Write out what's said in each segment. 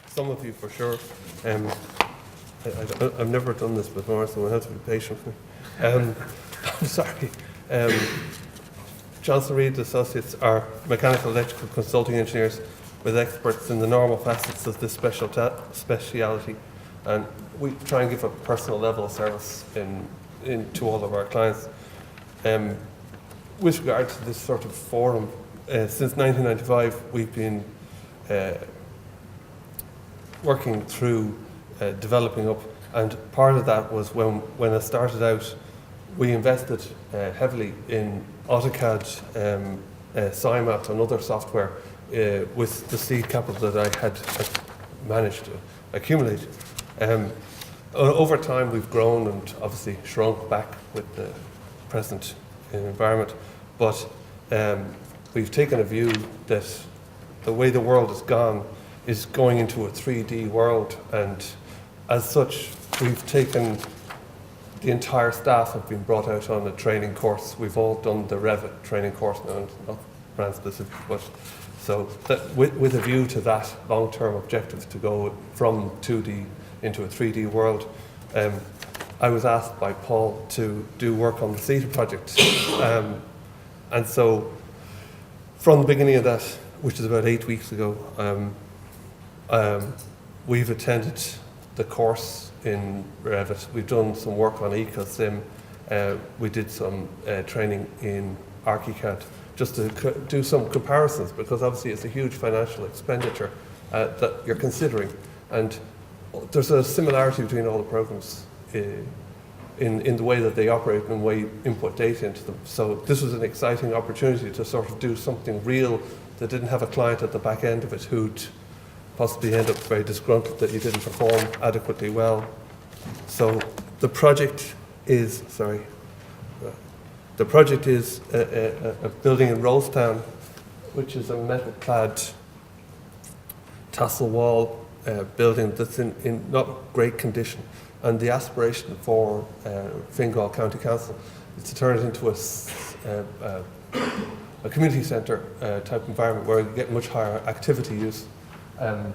Some of you for sure. I've never done this before, so we'll have to be patient with me. I'm sorry. Johnson Reed Associates are mechanical electrical consulting engineers with experts in the normal facets of this speciality, and we try and give a personal level of service to all of our clients. With regard to this sort of forum, since 1995 we've been working through developing up, and part of that was when I started out, we invested heavily in AutoCAD, SciMat and other software with the seed capital that I had managed to accumulate. Over time we've grown and obviously shrunk back with the present environment, but we've taken a view that the way the world has gone is going into a 3D world, and as such we've taken the entire staff have been brought out on a training course. We've all done the Revit training course now, not brand specific, but so that with a view to that long-term objective to go from 2D into a 3D world. I was asked by Paul to do work on the CITA project, and so from the beginning of that, which is about 8 weeks ago, we've attended the course in Revit. We've done some work on EcoSim. We did some training in ArchiCAD just to do some comparisons, because obviously it's a huge financial expenditure that you're considering, and there's a similarity between all the programs in the way that they operate and the way you input data into them. So this was an exciting opportunity to sort of do something real that didn't have a client at the back end of it who'd possibly end up very disgruntled that you didn't perform adequately well. So the project is, a building in Rosestown, which is a metal-clad tassel wall building that's in not great condition. And the aspiration for Fingal County Council is to turn it into a community centre type environment where you get much higher activity use. And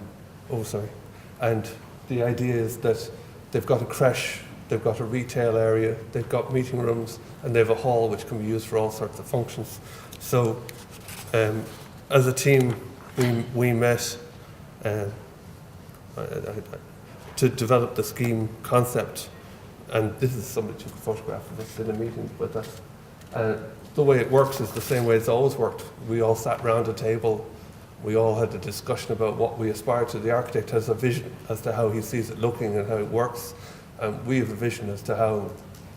the idea is that they've got a creche, they've got a retail area, they've got meeting rooms, and they have a hall which can be used for all sorts of functions. So as a team, we met to develop the scheme concept, and this is somebody took a photograph of us in a meeting with us. The way it works is the same way it's always worked. We all sat round a table. We all had a discussion about what we aspire to. The architect has a vision as to how he sees it looking and how it works. And we have a vision as to how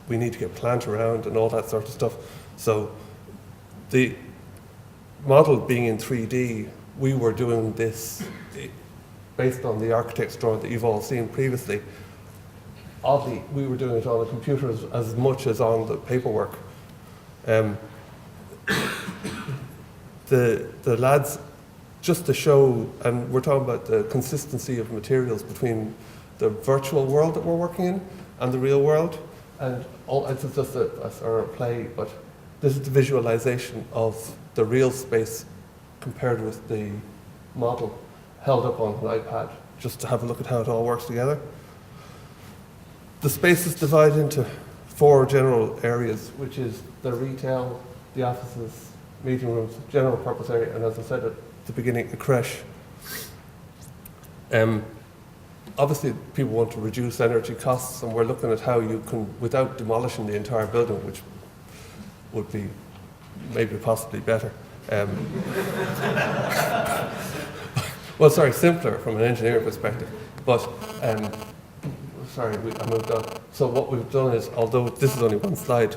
we need to get planned around and all that sort of stuff. So the model being in 3D, we were doing this based on the architect's drawing that you've all seen previously. Oddly, we were doing it on a computer as much as on the paperwork. The lads, just to show, and we're talking about the consistency of materials between the virtual world that we're working in and the real world, and it's just a sort of play, but this is the visualization of the real space compared with the model held up on an iPad, just to have a look at how it all works together. The space is divided into 4 general areas, which is the retail, the offices, meeting rooms, general purpose area, and as I said at the beginning, the creche. Obviously, people want to reduce energy costs, and we're looking at how you can, without demolishing the entire building, which would be maybe possibly better. Simpler from an engineering perspective. But I moved on. So what we've done is, although this is only one slide,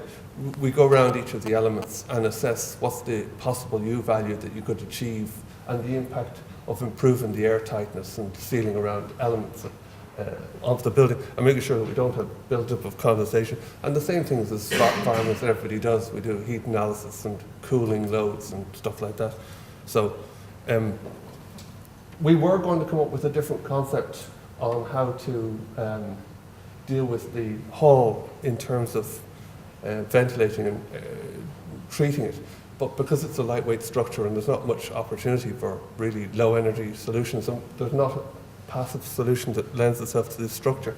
we go around each of the elements and assess what's the possible U value that you could achieve and the impact of improving the air tightness and sealing around elements of the building, and making sure that we don't have build-up of condensation. And the same thing as the environments that everybody does. We do heat analysis and cooling loads and stuff like that. So we were going to come up with a different concept on how to deal with the hall in terms of ventilating and treating it. but because it's a lightweight structure and there's not much opportunity for really low energy solutions, and there's not a passive solution that lends itself to this structure,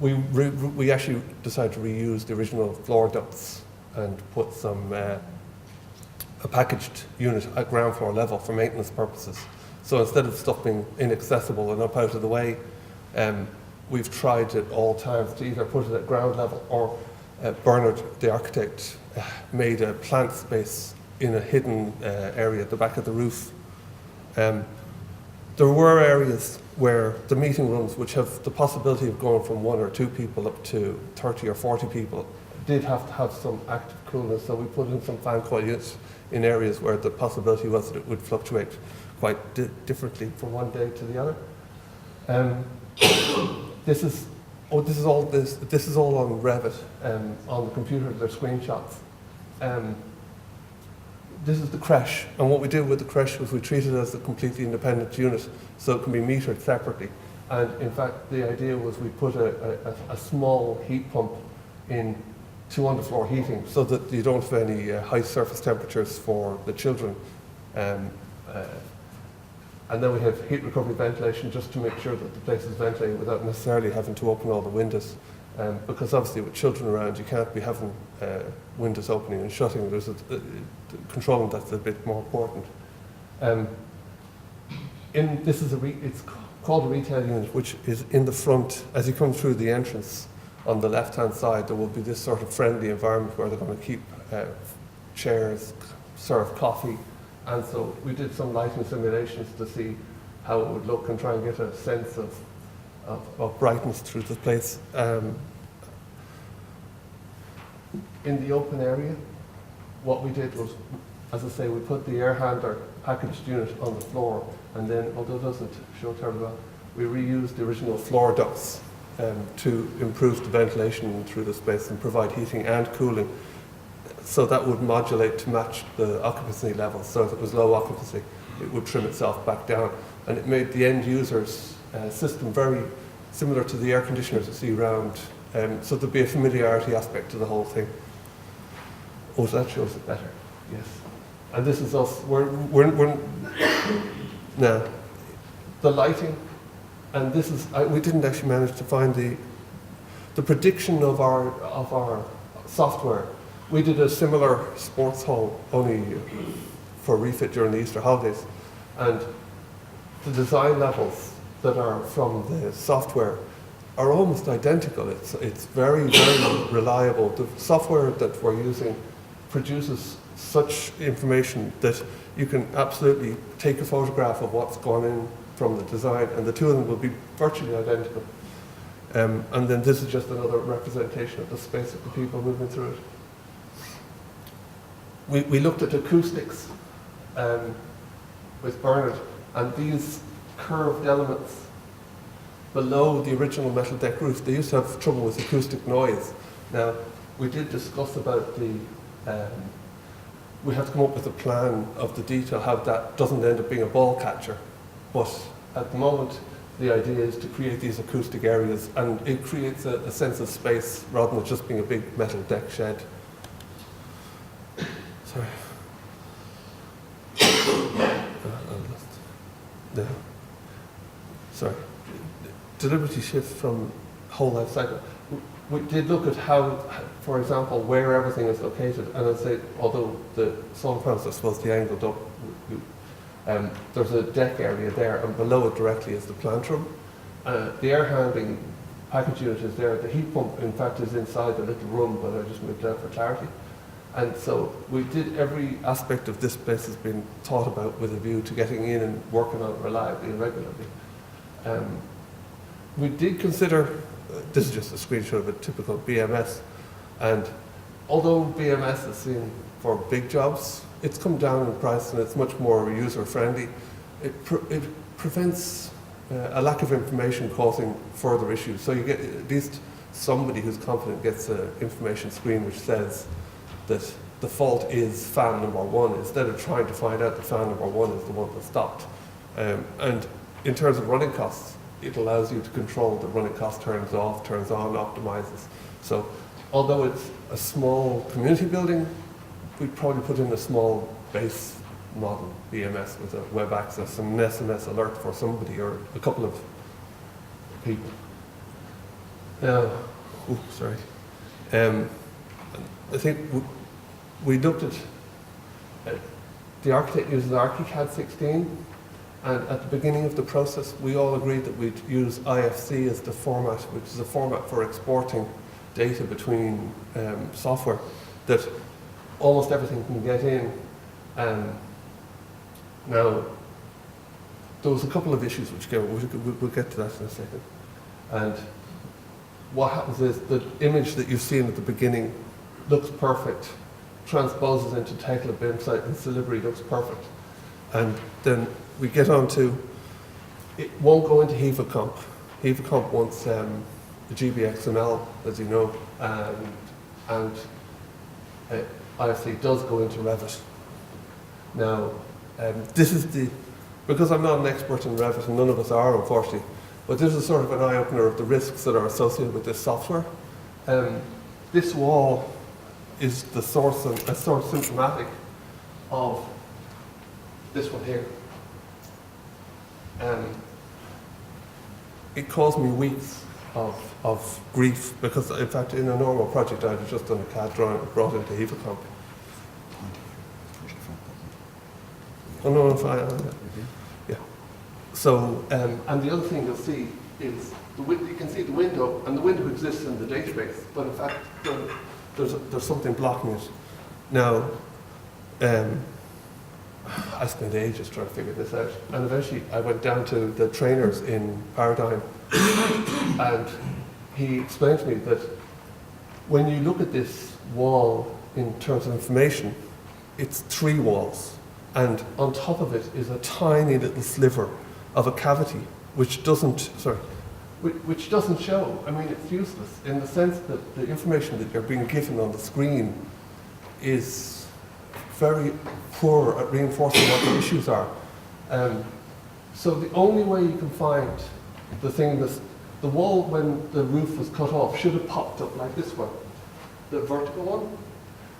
we actually decided to reuse the original floor ducts and put some a packaged unit at ground floor level for maintenance purposes. So instead of stuff being inaccessible and up out of the way, we've tried at all times to either put it at ground level, or Bernard, the architect, made a plant space in a hidden area at the back of the roof. There were areas where the meeting rooms, which have the possibility of going from 1 or 2 people up to 30 or 40 people, did have to have some active coolness, so we put in some fan coil units in areas where the possibility was that it would fluctuate quite differently from one day to the other. This is all on Revit, on the computer. They're screenshots. This is the creche, and what we did with the creche was we treated it as a completely independent unit, so it can be metered separately. And in fact, the idea was we put a small heat pump in to underfloor heating, so that you don't have any high surface temperatures for the children. And then we have heat recovery ventilation, just to make sure that the place is ventilated without necessarily having to open all the windows. Because obviously with children around, you can't be having windows opening and shutting. There's controlling that's a bit more important. It's called a retail unit, which is in the front. As you come through the entrance on the left-hand side, there will be this sort of friendly environment where they're going to keep chairs, serve coffee. And so we did some lighting simulations to see how it would look and try and get a sense of brightness through the place. In the open area, what we did was, as I say, we put the air handler packaged unit on the floor, and then, although it doesn't show terribly well, we reused the original floor ducts to improve the ventilation through the space and provide heating and cooling. So that would modulate to match the occupancy level. So if it was low occupancy, it would trim itself back down. And it made the end user's system very similar to the air conditioners you see around. So there'd be a familiarity aspect to the whole thing. Oh, that shows it better. Yes. And this is us. We're now the lighting, and this is we didn't actually manage to find the prediction of our software. We did a similar sports hall only for refit during the Easter holidays, and the design levels that are from the software are almost identical. It's very, very reliable. The software that we're using produces such information that you can absolutely take a photograph of what's gone in from the design, and the two of them will be virtually identical. And then this is just another representation of the space of the people moving through it. We looked at acoustics with Bernard, and these curved elements below the original metal deck roof, they used to have trouble with acoustic noise. Now, we did discuss about we have to come up with a plan of the detail, how that doesn't end up being a ball catcher. But at the moment, the idea is to create these acoustic areas, and it creates a sense of space rather than just being a big metal deck shed. Sorry. No. Sorry. Deliberately shift from whole life cycle. We did look at how, for example, where everything is located, and I'd say, although the solar panels are supposed to be angled up, there's a deck area there, and below it directly is the plant room. The air handling package unit is there. The heat pump, in fact, is inside the little room, but I just moved it out for clarity. And so we did, every aspect of this place has been thought about with a view to getting in and working on it reliably and regularly. We did consider, this is just a screenshot of a typical BMS, and although BMS is seen for big jobs, it's come down in price and it's much more user-friendly. It prevents a lack of information causing further issues. So you get at least somebody who's confident gets an information screen which says that the fault is fan number 1, instead of trying to find out that fan number 1 is the one that stopped. And in terms of running costs, it allows you to control the running cost turns off, turns on, optimizes. So although it's a small community building, we'd probably put in a small base model, BMS, with a web access and an SMS alert for somebody or a couple of people. Sorry. I think we looked at, the architect uses ArchiCAD 16, and at the beginning of the process, we all agreed that we'd use IFC as the format, which is a format for exporting data between software that almost everything can get in. Now, there was a couple of issues which we'll get to that in a second. And what happens is the image that you've seen at the beginning looks perfect, transposes into Tekla BIM site, and delivery looks perfect. And then we get on to, it won't go into HEVA-Comp. HEVA-Comp wants the GBXML, as you know, and IFC does go into Revit. Now, this is because I'm not an expert in Revit, and none of us are, unfortunately, but this is sort of an eye-opener of the risks that are associated with this software. This wall is the source of, a sort of symptomatic of this one here. It caused me weeks of grief, because in fact in a normal project I'd have just done a CAD drawing and brought into HEVA-Comp. Oh no, I'm fine. Yeah. So, and the other thing you'll see is, you can see the window, and the window exists in the database, but in fact there's something blocking it. Now, I spent ages trying to figure this out, and eventually I went down to the trainers in Paradigm, and he explained to me that when you look at this wall in terms of information, it's 3 walls, and on top of it is a tiny little sliver of a cavity which doesn't show. I mean, it's useless in the sense that the information that you're being given on the screen is very poor at reinforcing what the issues are. So the only way you can find the thing that's, the wall when the roof was cut off should have popped up like this one, the vertical one.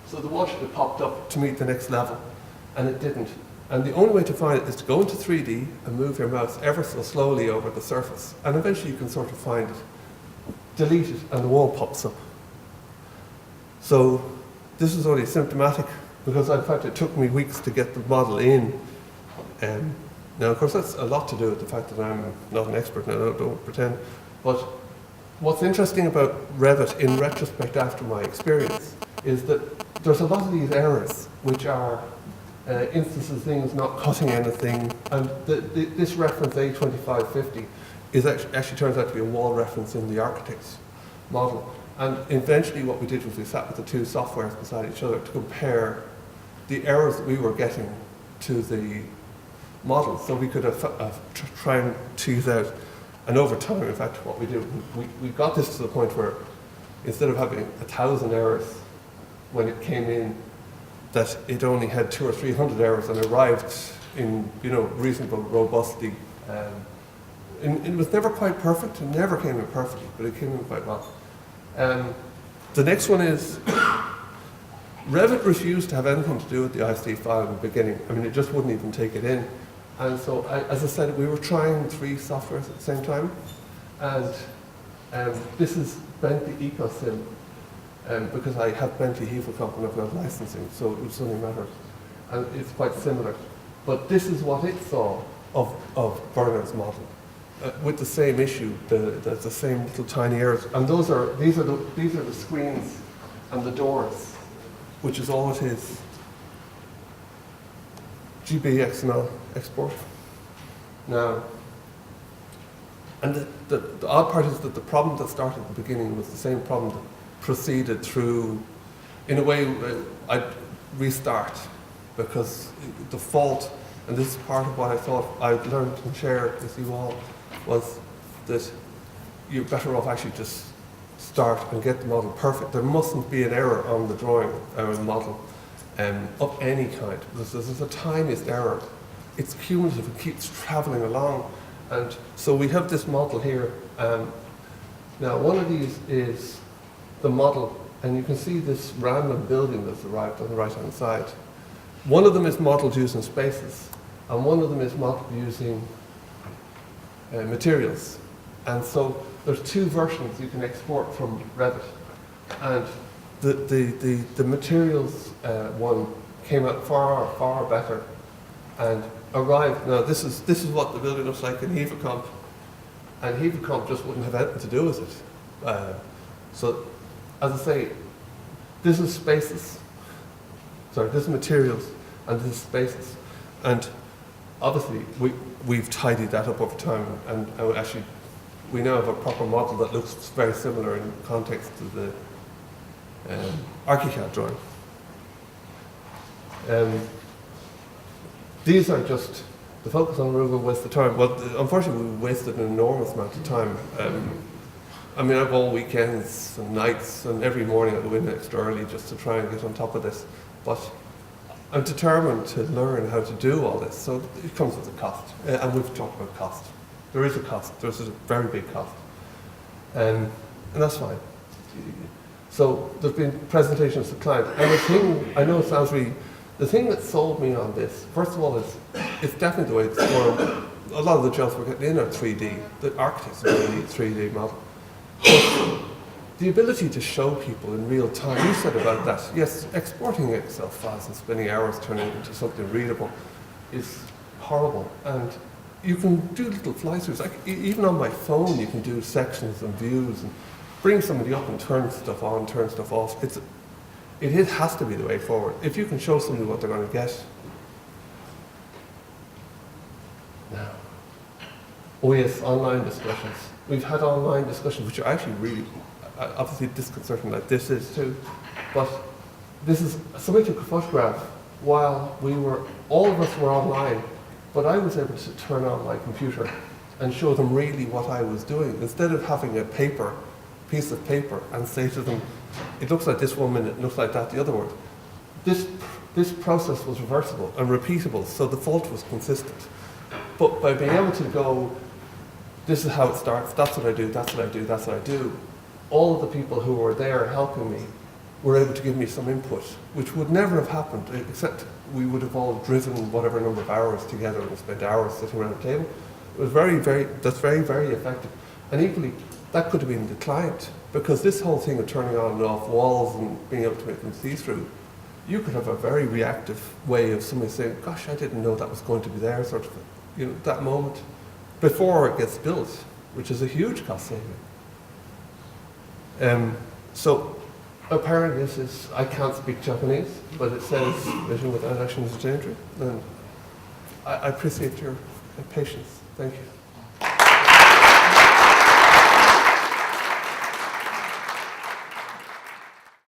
So the wall should have popped up to meet the next level, and it didn't. And the only way to find it is to go into 3D and move your mouse ever so slowly over the surface, and eventually you can sort of find it. Delete it, and the wall pops up. So this is only symptomatic, because in fact it took me weeks to get the model in. Now, of course, that's a lot to do with the fact that I'm not an expert, and I don't pretend. But what's interesting about Revit, in retrospect after my experience, is that there's a lot of these errors, which are instances of things not cutting anything. And this reference A2550 is actually turns out to be a wall reference in the architect's model. And eventually what we did was we sat with the 2 softwares beside each other to compare the errors that we were getting to the model, so we could try and tease out. And over time, in fact, what we did, we got this to the point where instead of having 1,000 errors when it came in, that it only had 200 or 300 errors and arrived in, reasonable, robustly. It was never quite perfect. It never came in perfectly, but it came in quite well. The next one is Revit refused to have anything to do with the ISD file in the beginning. I mean, it just wouldn't even take it in. And so, as I said, we were trying 3 softwares at the same time. And this is Bentley EcoSim, because I have Bentley HEVA-Comp and I've got licensing, so it was only a matter. And it's quite similar. But this is what it saw of Bernard's model, with the same issue, the same little tiny errors. And these are the screens and the doors, which is all it is. GBXML export. Now, and the odd part is that the problem that started at the beginning was the same problem that proceeded through, in a way, I'd restart, because the fault, and this is part of what I thought I'd learned and shared with you all, was that you're better off actually just start and get the model perfect. There mustn't be an error on the drawing or the model of any kind, because there's the tiniest error. It's cumulative, it keeps traveling along. And so we have this model here. Now, one of these is the model And you can see this random building that's arrived on the right-hand side. One of them is modeled using spaces, and one of them is modeled using materials. And so there's two versions you can export from Revit. And the materials one came out far, far better and arrived. Now this is what the building looks like in Hevacomp, and Hevacomp just wouldn't have anything to do with it. So, as I say, this is spaces. Sorry, this is materials, and this is spaces. And obviously, we've tidied that up over time, and actually, we now have a proper model that looks very similar in context to the ArchiCAD drawing. These are just, the focus on removal wastes the time. Well, unfortunately, we wasted an enormous amount of time. I mean, I've all weekends and nights, and every morning I go in extra early just to try and get on top of this. But I'm determined to learn how to do all this, so it comes with a cost. And we've talked about cost. There is a cost. There's a very big cost. And that's fine. So there's been presentations to client. And the thing, I know it sounds really, the thing that sold me on this, first of all, is it's definitely the way it's formed. A lot of the jobs we're getting in are 3D. The architects are going to need 3D model. But the ability to show people in real time, you said about that, yes, exporting Excel files and spending hours turning it into something readable is horrible. And you can do little fly-throughs. Like, even on my phone, you can do sections and views and bring somebody up and turn stuff on, turn stuff off. It has to be the way forward. If you can show somebody what they're going to get. Now, oh yes, online discussions. We've had online discussions, which are actually really, obviously disconcerting, like this is too. But this is, somebody took a photograph while all of us were online, but I was able to turn on my computer and show them really what I was doing. Instead of having a piece of paper and say to them, it looks like this 1 minute, it looks like that the other one. This process was reversible and repeatable, so the fault was consistent. But by being able to go, this is how it starts, that's what I do, that's what I do, that's what I do, all of the people who were there helping me were able to give me some input, which would never have happened, except we would have all driven whatever number of hours together and spent hours sitting around the table. It was that's very, very effective. And equally, that could have been the client, because this whole thing of turning on and off walls and being able to make them see-through, you could have a very reactive way of somebody saying, gosh, I didn't know that was going to be there, sort of, that moment before it gets built, which is a huge cost saving. So apparently this is, I can't speak Japanese, but it says vision without action is a danger. And I appreciate your patience. Thank you.